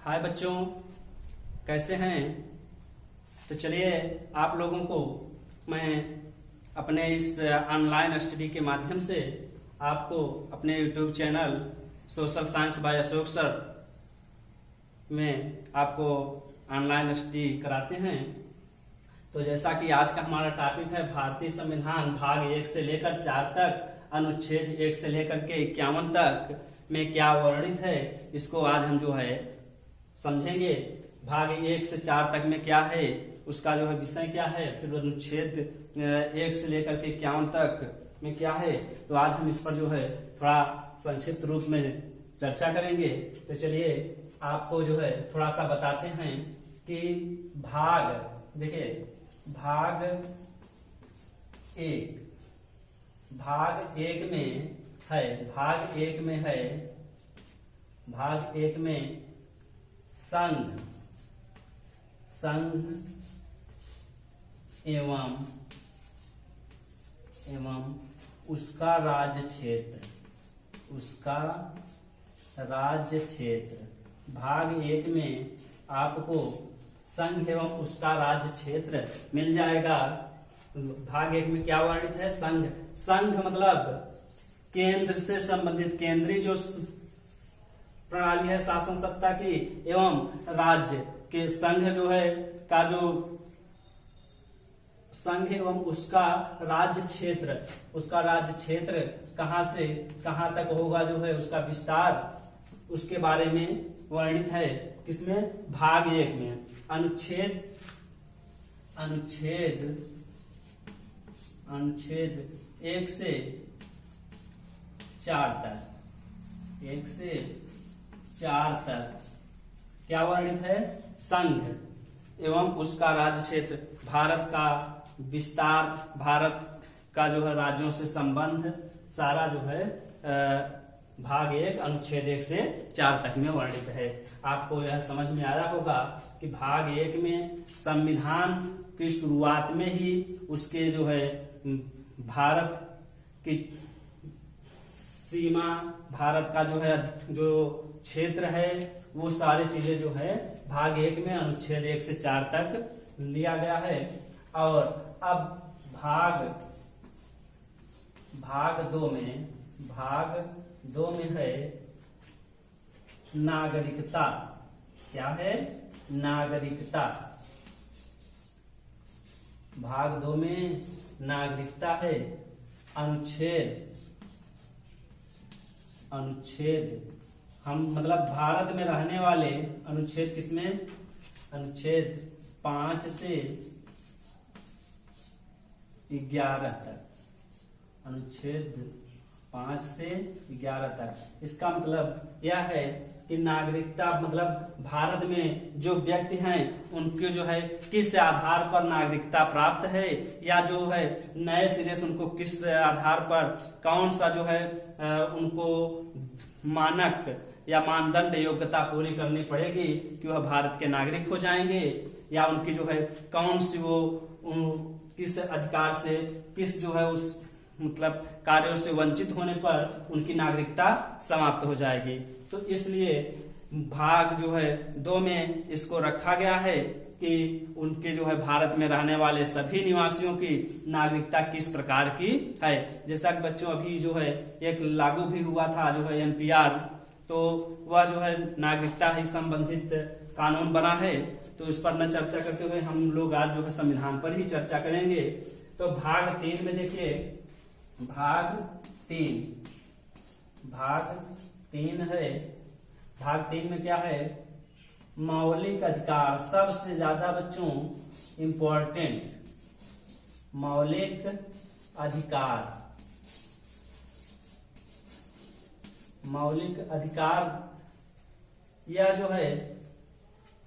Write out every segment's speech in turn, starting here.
हाय बच्चों, कैसे हैं। तो चलिए आप लोगों को मैं अपने इस ऑनलाइन स्टडी के माध्यम से आपको अपने YouTube channel social science by Ashok sir में आपको ऑनलाइन स्टडी कराते हैं। तो जैसा कि आज का हमारा टॉपिक है भारतीय संविधान भाग 1 से लेकर 4 तक, अनुच्छेद 1 से लेकर के 51 तक में क्या वर्णित है, इसको आज हम जो है समझेंगे। भाग 1 से 4 तक में क्या है, उसका जो है विषय क्या है, फिर अनुच्छेद 1 से लेकर के 51 तक में क्या है। तो आज हम इस पर जो है थोड़ा संक्षिप्त रूप में चर्चा करेंगे। तो चलिए आपको जो है थोड़ा सा बताते हैं कि देखिए भाग 1 में है भाग 1 में संघ एवं उसका राज्य क्षेत्र। भाग 1 में आपको संघ एवं उसका राज्य क्षेत्र मिल जाएगा। भाग 1 में क्या वर्णित है, संघ मतलब केंद्र से संबंधित, केंद्रीय जो प्रणाली है शासन सत्ता की, एवं राज्य के संघ जो है का जो संघ एवं उसका राज्य क्षेत्र कहां से कहां तक होगा, जो है उसका विस्तार, उसके बारे में वर्णित है। किसमें, भाग 1 में। अनुच्छेद 1 से 4 तक क्या वर्णित है, संघ एवं उसका राज्य क्षेत्र, भारत का विस्तार, भारत का जो है राज्यों से संबंध, सारा जो है भाग 1 अनुच्छेद 1 से 4 तक में वर्णित है। आपको यह समझ में आया होगा कि भाग 1 में संविधान की शुरुआत में ही उसके जो है भारत की सीमा, भारत का जो है जो क्षेत्र है, वो सारी चीजें जो है भाग 1 में अनुच्छेद 1 से 4 तक लिया गया है। और अब भाग 2 में है नागरिकता। क्या है, नागरिकता। भाग 2 में नागरिकता है। अनुच्छेद हम मतलब भारत में रहने वाले, अनुच्छेद किसमें, अनुच्छेद 5 से 11 तक, अनुच्छेद 5 से 11 तक। इसका मतलब यह है कि नागरिकता मतलब भारत में जो व्यक्ति हैं उनके जो है किस आधार पर नागरिकता प्राप्त है, या जो है नए सिरे से उनको किस आधार पर, कौन सा जो है उनको मानक या मानदंड योग्यता पूरी करनी पड़ेगी कि वह भारत के नागरिक हो जाएंगे, या उनकी जो है कौन सी वो किस अधिकार से, किस जो है उस मतलब कार्यों से वंचित होने पर उनकी नागरिकता समाप्त हो जाएगी। तो इसलिए भाग जो है 2 में इसको रखा गया है कि उनके जो है भारत में रहने वाले सभी निवासियों की नागरिकता किस प्रकार की है। जैसा कि बच्चों अभी जो है एक लागू भी हुआ था जो है NPR, तो वह जो है नागरिकता ही संबंधित कानून बना है। तो इस पर न चर्चा करते हुए हम लोग आज जो है संविधान पर ही चर्चा करेंगे। तो भाग 3 में देखिए, भाग 3 है। भाग 3 में क्या है, मौलिक अधिकार। सबसे ज्यादा बच्चों इंपॉर्टेंट, मौलिक अधिकार यह जो है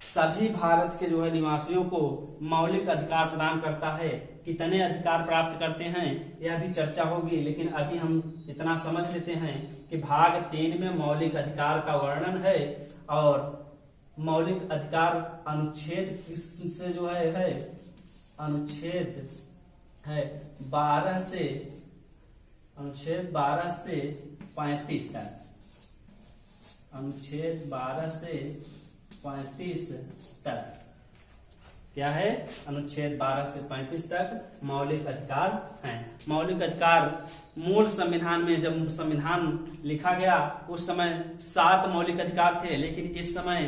सभी भारत के जो है निवासियों को मौलिक अधिकार प्रदान करता है। कितने अधिकार प्राप्त करते हैं यह भी चर्चा होगी, लेकिन अभी हम इतना समझ लेते हैं कि भाग 3 में मौलिक अधिकार का वर्णन है। और मौलिक अधिकार अनुच्छेद किससे जो है अनुच्छेद है 12 से 35 तक, अनुच्छेद 12 से 35 तक क्या है, अनुच्छेद 12 से 35 तक मौलिक अधिकार हैं। मौलिक अधिकार मूल संविधान में जब संविधान लिखा गया उस समय 7 मौलिक अधिकार थे, लेकिन इस समय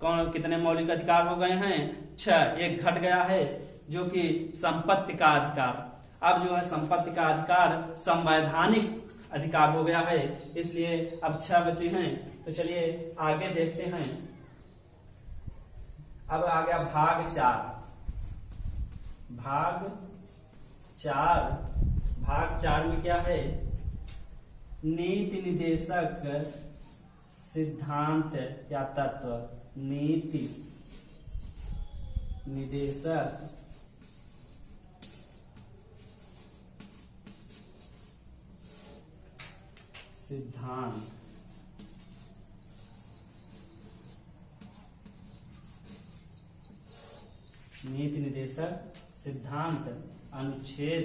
कितने मौलिक अधिकार हो गए हैं, 6। एक घट गया है जो कि संपत्ति का अधिकार। अब जो है संपत्ति का अधिकार संवैधानिक अधिकार हो गया है, इसलिए अब 6 बचे हैं। तो चलिए आगे देखते हैं। अब आ गया भाग 4। भाग 4 में क्या है, नीति निदेशक सिद्धांत या तत्व। नीति निदेशक सिद्धांत। नीति निदेशक सिद्धांत अनुच्छेद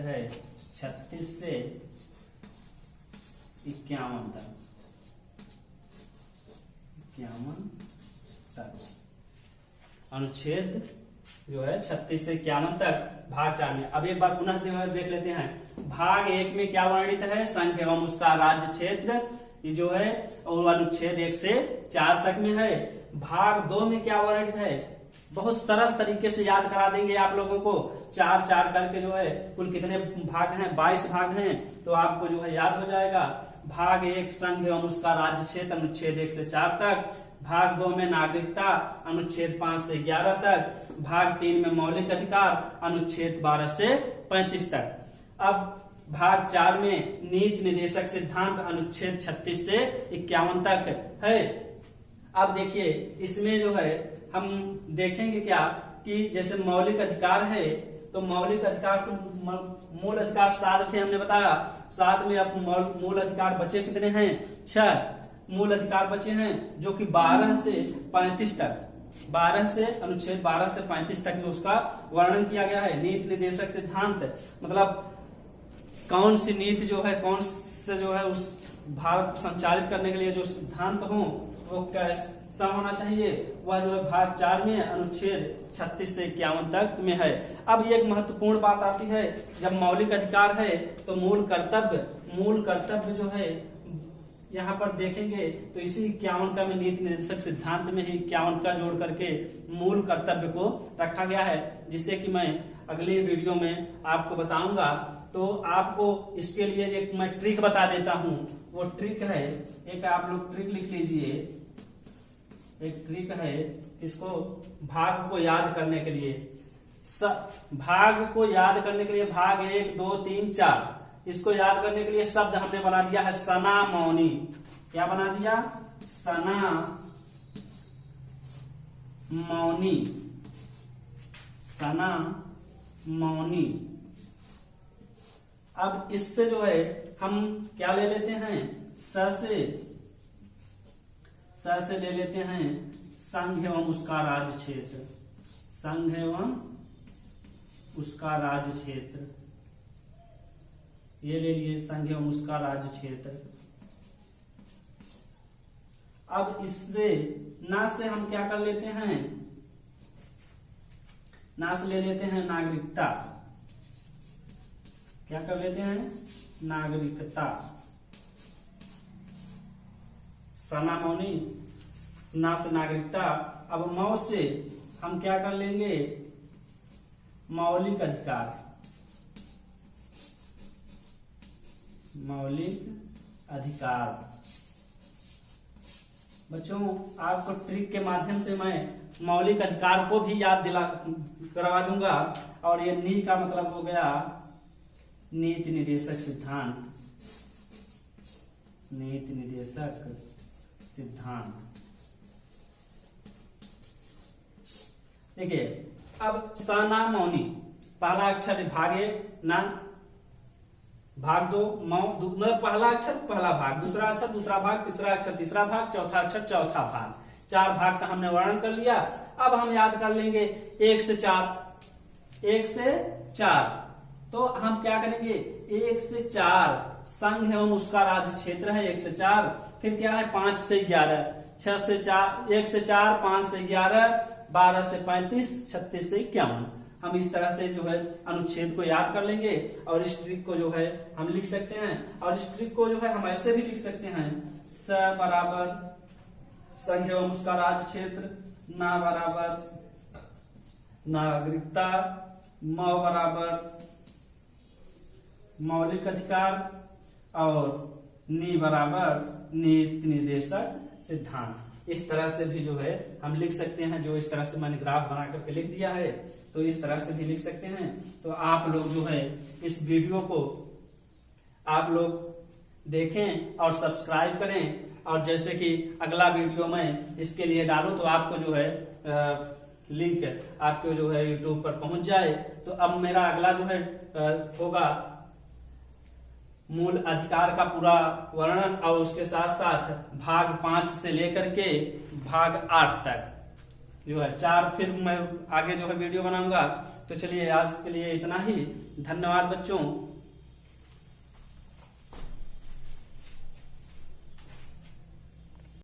है 36 से 51 तक। अनुच्छेद जो है 36 से 51 तक भाग 4 में। अब एक बार पुनः देख लेते हैं। भाग 1 में क्या वर्णित है, संघ एवं उसका राज्य क्षेत्र, ये जो है और अनुच्छेद 1 से 4 तक में है। भाग 2 में क्या वर्णित है, बहुत सरल तरीके से याद करा देंगे आप लोगों को। 4 करके जो है कुल कितने भाग हैं, 22 भाग हैं, तो आपको जो है याद हो जाएगा। भाग 1 संघ एवं उसका राज्य क्षेत्र, अनुच्छेद 1 से 4 तक। भाग 2 में नागरिकता, अनुच्छेद 5 से 11 तक। भाग 3 में मौलिक अधिकार, अनुच्छेद 12 से 35 तक। अब भाग 4 में नीति निदेशक सिद्धांत, अनुच्छेद 36 से 51 तक है। अब देखिए इसमें जो है हम देखेंगे क्या कि जैसे मौलिक अधिकार है, तो मौलिक अधिकार को मूल अधिकार 7 थे हमने बताया। 7 में अब मूल अधिकार बचे कितने हैं, 6 मूल अधिकार बचे हैं, जो कि 12 से 35 तक, 12 से अनुच्छेद 12 से 35 तक में उसका वर्णन किया गया है। नीति निदेशक सिद्धांत मतलब कौन सी नीति जो है, कौन से जो है उस भारत को संचालित करने के लिए जो सिद्धांत हो वो कैसा होना चाहिए, वह जो है भाग 4 में अनुच्छेद 36 से 51 तक में है। अब एक महत्वपूर्ण बात आती है, जब मौलिक अधिकार है तो मूल कर्तव्य जो है यहाँ पर देखेंगे तो इसी 51 का में नीति निदेशक सिद्धांत में ही 51 का जोड़ करके मूल कर्तव्य को रखा गया है, जिससे कि मैं अगली वीडियो में आपको बताऊंगा। तो आपको इसके लिए एक मैं ट्रिक बता देता हूं। वो ट्रिक है, एक आप लोग ट्रिक लिख लीजिए। एक ट्रिक है, इसको भाग को याद करने के लिए, भाग को याद करने के लिए भाग 1 2 3 4 इसको याद करने के लिए शब्द हमने बना दिया है सना मौनी। क्या बना दिया, सना मौनी, सना मौनी। अब इससे जो है हम क्या ले लेते हैं, स से ले लेते हैं संघ एवं उसका राज्य क्षेत्र, संघ एवं उसका राज्य क्षेत्र, ये ले लिए संघ एवं उसका राज्य क्षेत्र। अब इससे ना से हम क्या कर लेते हैं, ना से ले लेते हैं नागरिकता। क्या कर लेते हैं, नागरिकता। सना मौनी, ना से नागरिकता। अब मौ से हम क्या कर लेंगे, मौलिक अधिकार, मौलिक अधिकार। बच्चों आपको ट्रिक के माध्यम से मैं मौलिक अधिकार को भी याद करवा दूंगा। और ये नी का मतलब हो गया नीति निदेशक सिद्धांत, नीति निदेशक सिद्धांत। देखिए अब सना मौनी, पहला अक्षर भाग 1 ना, भाग 2 मौ, पहला अक्षर पहला भाग, दूसरा अक्षर दूसरा भाग, तीसरा अक्षर तीसरा भाग, चौथा अक्षर चौथा भाग। 4 भाग का हमने वर्णन कर लिया। अब हम याद कर लेंगे 1 से 4, 1 से 4। तो हम क्या करेंगे, 1 से 4 संघ एवं उसका राज्य क्षेत्र है 1 से 4, फिर क्या है 5 से 11, 6 से 4, 1 से 4, 5 से 11, 12 से 35, 36 से 51। हम इस तरह से जो है अनुच्छेद को याद कर लेंगे और इस ट्रिक को जो है हम लिख सकते हैं। और इस ट्रिक को जो है हम ऐसे भी लिख सकते हैं, स बराबर संघ एवं उसका राज्य क्षेत्र, ना बराबर नागरिकता, म बराबर मौलिक अधिकार और नी बराबर नीति निर्देशक सिद्धांत। इस तरह से भी जो है हम लिख सकते हैं, जो इस तरह से मैंने ग्राफ बना करके लिख दिया है, तो इस तरह से भी लिख सकते हैं। तो आप लोग जो है इस वीडियो को आप लोग देखें और सब्सक्राइब करें, और जैसे कि अगला वीडियो में इसके लिए डालूं तो आपको जो है लिंक आपको जो है यूट्यूब पर पहुंच जाए। तो अब मेरा अगला जो है होगा मूल अधिकार का पूरा वर्णन, और उसके साथ साथ भाग 5 से लेकर के भाग 8 तक जो है 4 फिर मैं आगे जो है वीडियो बनाऊंगा। तो चलिए आज के लिए इतना ही। धन्यवाद बच्चों।